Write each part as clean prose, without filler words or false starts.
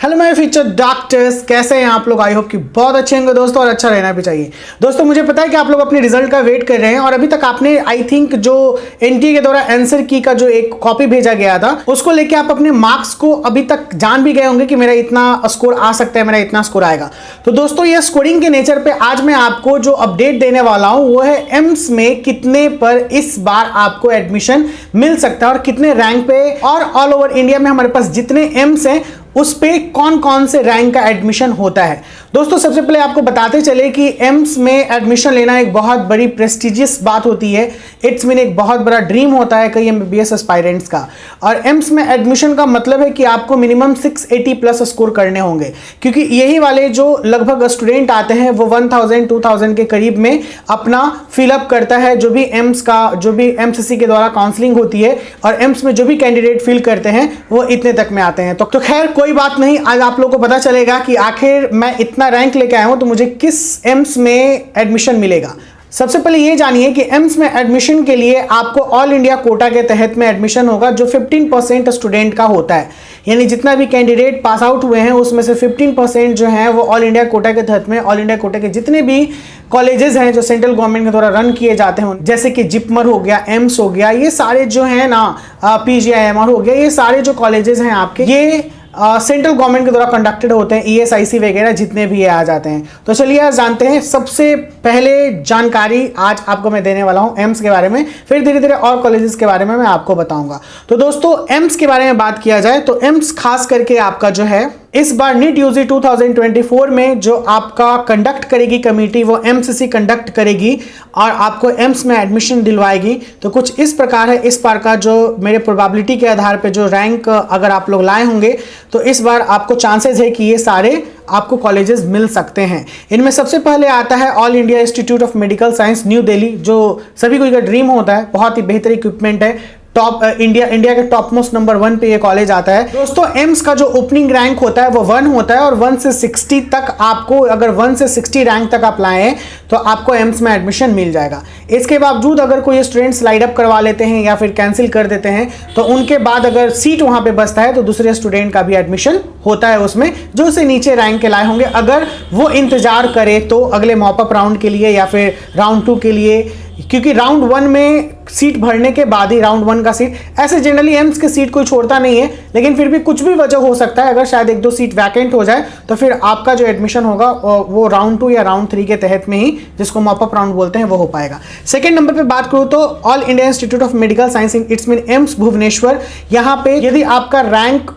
Hello my future doctors, कैसे हैं आप लोग। आई होप कि बहुत अच्छे होंगे दोस्तों, और अच्छा रहना भी चाहिए। दोस्तों मुझे पता है कि आप लोग अपने रिजल्ट का वेट कर रहे हैं और अभी तक आपने आई थिंक जो एनटीए के द्वारा आंसर की का जो एक कॉपी भेजा गया था उसको लेके आप अपने मार्क्स को अभी तक जान भी गए होंगे कि मेरा इतना स्कोर आ सकता है, मेरा इतना स्कोर आएगा। तो दोस्तों ये स्कोरिंग के नेचर पे आज मैं आपको जो अपडेट देने वाला हूं वो है एम्स में कितने पर इस बार आपको एडमिशन मिल सकता है और कितने रैंक पे, और ऑल ओवर इंडिया में हमारे पास जितने एम्स हैं उस पे कौन कौन से रैंक का एडमिशन होता है। दोस्तों सबसे पहले आपको बताते चले कि एम्स में एडमिशन लेना एक बहुत बड़ी प्रेस्टिजियस बात होती है। इट्स मीन एक बहुत बड़ा ड्रीम होता है कई एमबीबीएस एस्पायरेंट्स का। और एम्स में एडमिशन का मतलब है कि आपको मिनिमम 680 प्लस स्कोर करने होंगे, क्योंकि यही वाले जो लगभग स्टूडेंट आते हैं वो 1000-2000 के करीब में अपना फिलअप करता है जो भी एम्स का, जो भी एमसीसी के द्वारा काउंसलिंग होती है, और एम्स में जो भी कैंडिडेट फिल करते हैं वो इतने तक में आते हैं। तो खैर कोई बात नहीं, आज आप लोगों को पता चलेगा कि आखिर मैं इतना रैंक लेके आया हूं तो मुझे किस एम्स में एडमिशन मिलेगा। सबसे पहले ये जानिए कि एम्स में एडमिशन के लिए आपको ऑल इंडिया कोटा के तहत में एडमिशन होगा जो 15% स्टूडेंट का होता है। यानी जितना भी कैंडिडेट पास आउट हुए हैं उसमें से 15% जो है वो ऑल इंडिया कोटा के तहत में, ऑल इंडिया कोटा के जितने भी कॉलेजेस हैं जो सेंट्रल गवर्नमेंट के द्वारा रन किए जाते हैं, जैसे कि जिपमर हो गया, एम्स हो गया, ये सारे जो है ना, पीजीआईएमआर हो गया, ये सारे जो कॉलेजेस हैं आपके ये सेंट्रल गवर्नमेंट के द्वारा कंडक्टेड होते हैं। ईएसआईसी वगैरह जितने भी आ जाते हैं। तो चलिए आज जानते हैं। सबसे पहले जानकारी आज आपको मैं देने वाला हूं एम्स के बारे में, फिर धीरे धीरे और कॉलेजेस के बारे में मैं आपको बताऊंगा। तो दोस्तों एम्स के बारे में बात किया जाए तो एम्स खास करके आपका जो है इस बार नीट यूजी 2024 में जो आपका कंडक्ट करेगी कमेटी वो एमसीसी कंडक्ट करेगी और आपको एम्स में एडमिशन दिलवाएगी। तो कुछ इस प्रकार है इस बार का जो मेरे प्रोबेबिलिटी के आधार पे जो रैंक अगर आप लोग लाए होंगे तो इस बार आपको चांसेस है कि ये सारे आपको कॉलेजेस मिल सकते हैं। इनमें सबसे पहले आता है all India institute of medical science new Delhi, जो सभी को ड्रीम होता है। बहुत ही बेहतर इक्विपमेंट है, टॉप इंडिया के टॉप मोस्ट नंबर 1 पे ये कॉलेज आता है। दोस्तों एम्स का जो ओपनिंग रैंक होता है वो 1 होता है, और 1 से 60 तक आपको, अगर 1 से 60 रैंक तक आप लाए हैं तो आपको एम्स में एडमिशन मिल जाएगा। इसके बावजूद अगर कोई स्टूडेंट स्लाइड अप करवा लेते हैं या फिर कैंसिल कर देते हैं तो उनके बाद अगर सीट वहां पे बचता है तो दूसरे स्टूडेंट का भी एडमिशन होता है उसमें, जो उससे नीचे रैंक के लाए होंगे। अगर वो इंतजार करे तो अगले मॉपअप राउंड के लिए या फिर राउंड 2 के लिए, क्योंकि राउंड 1 में सीट भरने के बाद ही राउंड 1 का सीट, ऐसे जनरली एम्स की सीट कोई छोड़ता नहीं है, लेकिन फिर भी कुछ भी वजह हो सकता है, अगर शायद 1-2 सीट वैकेंट हो जाए तो फिर आपका जो एडमिशन होगा वो राउंड 2 या राउंड 3 के तहत में ही, जिसको मॉपअप राउंड बोलते हैं, वो हो पाएगा। सेकंड नंबर पे बात करूं तो all India institute of medical science in its mean AIIMS Bhubaneswar. यहाँ पे यदि आपका रैंक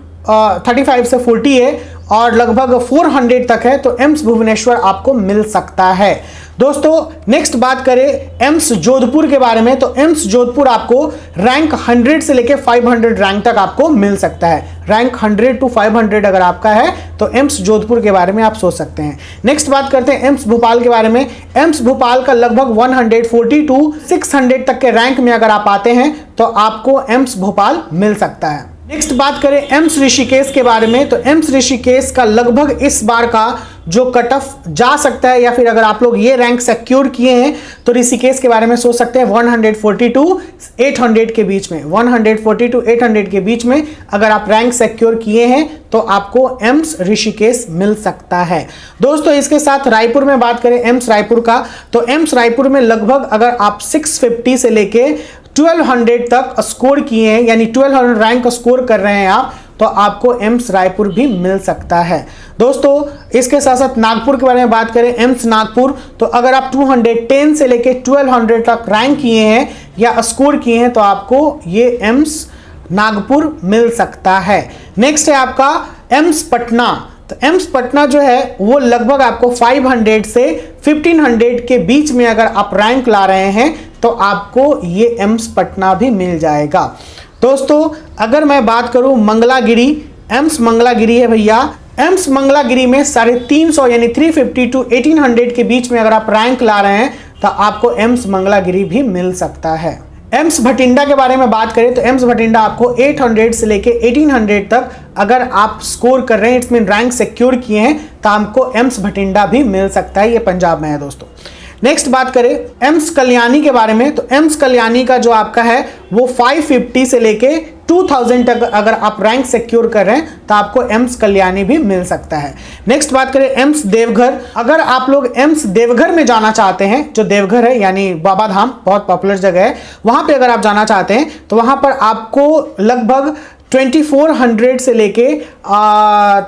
35 से 40 है और लगभग 400 तक है तो एम्स भुवनेश्वर आपको मिल सकता है। दोस्तों नेक्स्ट बात करें एम्स जोधपुर के बारे में, तो एम्स जोधपुर आपको रैंक 100 से लेके 500 रैंक तक आपको मिल सकता है। रैंक 100 to 500 अगर आपका है तो एम्स जोधपुर के बारे में आप सोच सकते हैं। नेक्स्ट बात करते हैं एम्स भोपाल के बारे में। एम्स भोपाल का लगभग 140 to 600 तक के रैंक में अगर आप आते हैं तो आपको एम्स भोपाल मिल सकता है। नेक्स्ट बात करें एम्स ऋषिकेश के बारे में, तो एम्स ऋषिकेश का लगभग इस बार का जो कट ऑफ जा सकता है, या फिर अगर आप लोग ये रैंक सिक्योर किए हैं तो ऋषिकेश के बारे में सोच सकते हैं 140 to 800 के बीच में, 140 to 800 के बीच में अगर आप रैंक सिक्योर किए हैं तो आपको एम्स ऋषिकेश मिल सकता है। दोस्तों इसके साथ रायपुर में बात करें एम्स रायपुर का, तो एम्स रायपुर में लगभग अगर आप 650 से लेके 1200 तक स्कोर किए हैं, यानी 1200 रैंक स्कोर कर रहे हैं आप, तो आपको एम्स रायपुर भी मिल सकता है। दोस्तों इसके साथ साथ नागपुर के बारे में बात करें एम्स नागपुर, तो अगर आप 210 से लेके 1200 तक रैंक किए हैं या स्कोर किए हैं तो आपको ये एम्स नागपुर मिल सकता है। नेक्स्ट है आपका एम्स पटना, तो एम्स पटना जो है वो लगभग आपको 500 से 1500 के बीच में अगर आप रैंक ला रहे हैं तो आपको ये एम्स पटना भी मिल जाएगा। दोस्तों अगर मैं बात करूं मंगलागिरी, एम्स मंगलागिरी है भैया, एम्स मंगलागिरी में 350 यानी 350 to 1800 के बीच में अगर आप रैंक ला रहे हैं तो आपको एम्स मंगलागिरी भी मिल सकता है। एम्स भटिंडा के बारे में बात करें तो एम्स भटिंडा आपको 800 से लेके 1800 तक अगर आप स्कोर कर रहे हैं, इट्स मीन रैंक सिक्योर किए हैं, तो आपको एम्स भटिंडा भी मिल सकता है। ये पंजाब में है दोस्तों। नेक्स्ट बात करें एम्स कल्याणी के बारे में, तो एम्स कल्याणी का जो आपका है वो 550 से लेके 2000 तक अगर आप रैंक सिक्योर कर रहे हैं तो आपको एम्स कल्याणी भी मिल सकता है। नेक्स्ट बात करें एम्स देवघर। अगर आप लोग एम्स देवघर में जाना चाहते हैं, जो देवघर है यानी बाबा धाम, बहुत पॉपुलर जगह है, वहां पे अगर आप जाना चाहते हैं तो वहां पर आपको लगभग 2400 से लेके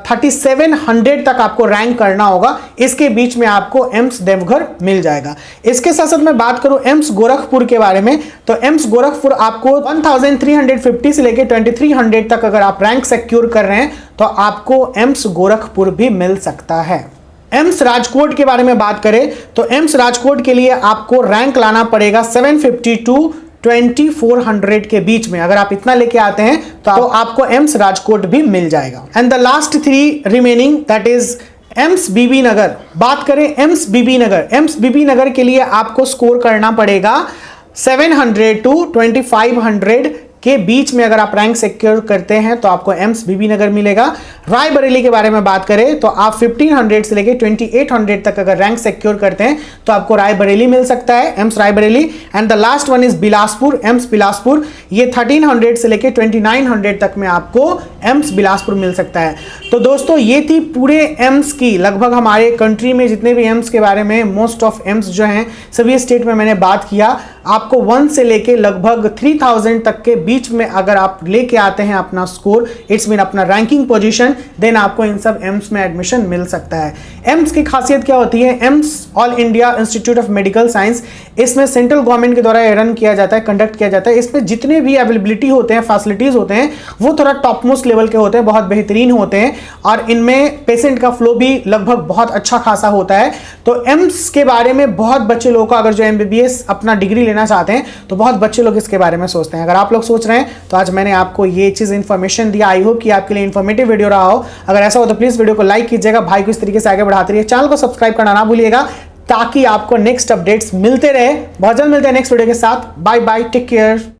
3700 तक आपको रैंक करना होगा। इसके बीच में आपको एम्स देवघर मिल जाएगा। इसके साथ साथ मैं बात करूं एम्स गोरखपुर के बारे में, तो एम्स गोरखपुर आपको 1350 से लेके 2300 तक अगर आप रैंक सिक्योर कर रहे हैं तो आपको एम्स गोरखपुर भी मिल सकता है। एम्स राजकोट के बारे में बात करें तो एम्स राजकोट के लिए आपको रैंक लाना पड़ेगा 750 टू 2400 के बीच में। अगर आप इतना लेके आते हैं तो आपको एम्स राजकोट भी मिल जाएगा। And the last 3 remaining that is AIIMS Bibinagar. बात करें एम्स बीबी नगर, एम्स बीबी नगर के लिए आपको स्कोर करना पड़ेगा 700 टू 2500 के बीच में। अगर आप रैंक सिक्योर करते हैं तो आपको एम्स बीबी नगर मिलेगा। रायबरेली के बारे में बात करें तो आप 1500 से लेके 2800 तक अगर रैंक सिक्योर करते हैं तो आपको रायबरेली मिल सकता है, AIIMS Raebareli. And the last one is Bilaspur, AIIMS Bilaspur. ये 1300 से लेके 2900 तक में आपको एम्स बिलासपुर मिल सकता है। तो दोस्तों ये थी पूरे एम्स की, लगभग हमारे कंट्री में जितने भी एम्स के बारे में, मोस्ट ऑफ एम्स जो हैं सभी स्टेट में मैंने बात किया। आपको 1 से लेके लगभग 3000 तक के बीच में अगर आप लेके आते हैं अपना स्कोर, इट्स मीन अपना रैंकिंग पोजीशन, देन आपको इन सब एम्स में एडमिशन मिल सकता है। एम्स की खासियत क्या होती है? AIIMS all India institute of medical science, इसमें सेंट्रल गवर्नमेंट के द्वारा रन किया जाता है, कंडक्ट किया जाता है। इसमें जितने भी अवेलेबिलिटी होते हैं, फैसिलिटीज होते हैं, वो थोड़ा टॉप मोस्ट लेवल के होते हैं, बहुत बेहतरीन होते हैं और इनमें पेशेंट का फ्लो भी लगभग बहुत अच्छा खासा होता है। तो एम्स के बारे में बहुत बच्चे लोगों को, अगर जो MBBS अपना डिग्री लेना चाहते हैं तो बहुत बच्चे लोग इसके बारे में सोचते हैं। अगर आप लोग सोच रहे हैं तो आज मैंने आपको ये चीज इंफॉर्मेशन दिया। आई होप कि आपके लिए इंफॉर्मेटिव वीडियो रहा हो। अगर ऐसा हो तो प्लीज वीडियो को लाइक कीजिएगा, भाई को इस तरीके से आगे बढ़ाते रहिए, चैनल को सब्सक्राइब करना ना भूलिएगा ताकि आपको नेक्स्ट अपडेट्स मिलते रहे। बहुत जल्द मिलते हैं नेक्स्ट वीडियो के साथ। Bye bye, take care.